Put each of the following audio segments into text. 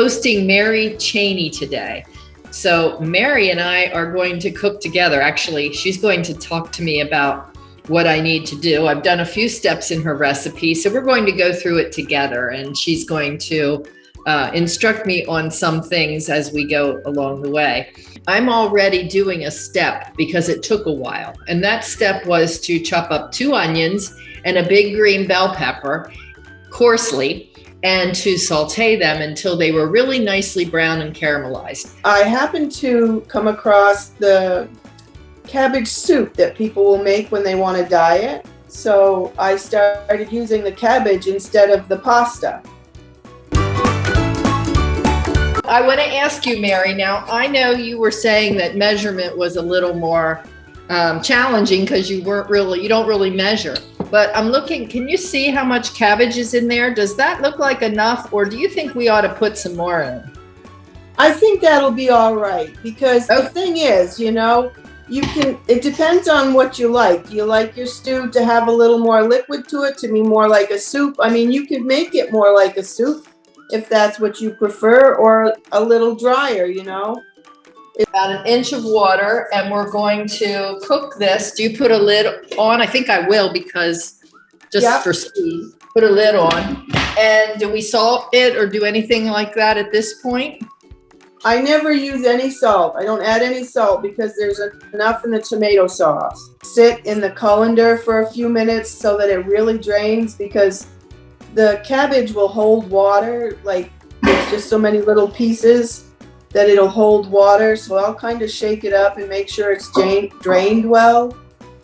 hosting Mary Cheney today. So Mary and I are going to cook together. Actually, she's going to talk to me about what I need to do. I've done a few steps in her recipe, so we're going to go through it together, and she's going to instruct me on some things as we go along the way. I'm already doing a step because it took a while, and that step was to chop up 2 onions and a big green bell pepper coarsely, and to saute them until they were really nicely brown and caramelized. I happened to come across the cabbage soup that people will make when they want to diet. So I started using the cabbage instead of the pasta. I want to ask you, Mary, now I know you were saying that measurement was a little more challenging because you don't really measure. But I'm looking, can you see how much cabbage is in there? Does that look like enough, or do you think we ought to put some more in? I think that'll be all right, because the thing is, it depends on what you like. Do you like your stew to have a little more liquid to it, to be more like a soup? I mean, you could make it more like a soup if that's what you prefer, or a little drier, About 1 inch of water, and we're going to cook this. Do you put a lid on? I think I will, because for speed, put a lid on. And do we salt it or do anything like that at this point? I never use any salt. I don't add any salt because there's enough in the tomato sauce. Sit in the colander for a few minutes so that it really drains, because the cabbage will hold water. Like, there's just so many little pieces that it'll hold water. So I'll kind of shake it up and make sure it's drained well,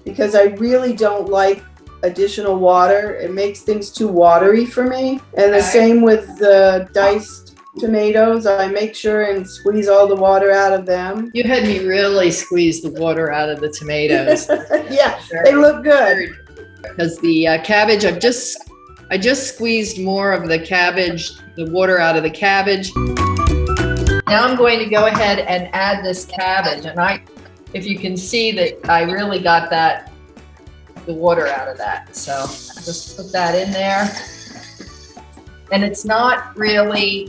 because I really don't like additional water. It makes things too watery for me. And the same with the diced tomatoes. I make sure and squeeze all the water out of them. You had me really squeeze the water out of the tomatoes. Yeah, they look good. Because the cabbage, I just squeezed more of the cabbage, the water out of the cabbage. Now I'm going to go ahead and add this cabbage, and if you can see that I really got the water out of that. So just put that in there. And it's not really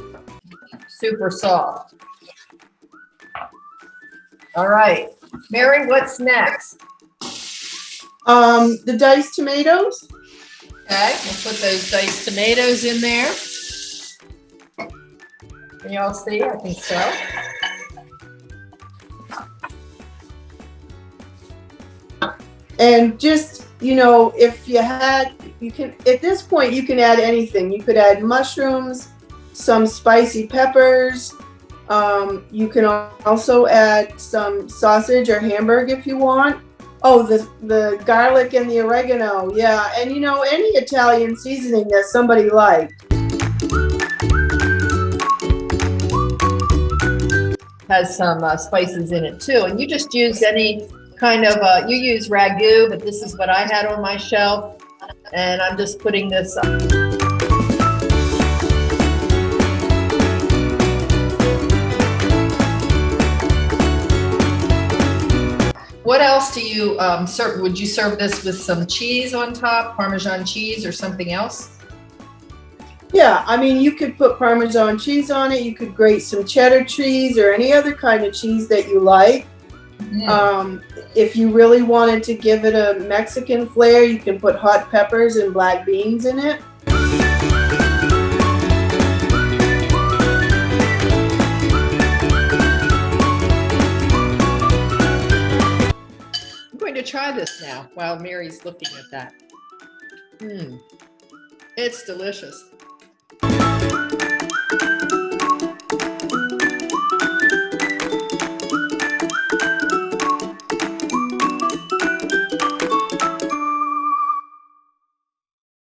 super soft. All right, Mary, what's next? The diced tomatoes. Okay, we'll put those diced tomatoes in there. Can y'all see? I think so. And just, if you can, at this point, you can add anything. You could add mushrooms, some spicy peppers. You can also add some sausage or hamburg if you want. Oh, the garlic and the oregano. Yeah. And any Italian seasoning that somebody likes. Has some spices in it too, and you just use any kind of you use ragu, but this is what I had on my shelf, and I'm just putting this up. What else do you serve? Would you serve this with some cheese on top, Parmesan cheese or something else? Yeah, I mean, you could put Parmesan cheese on it. You could grate some cheddar cheese or any other kind of cheese that you like. If you really wanted to give it a Mexican flair, you can put hot peppers and black beans in it. I'm going to try this now while Mary's looking at that. It's delicious.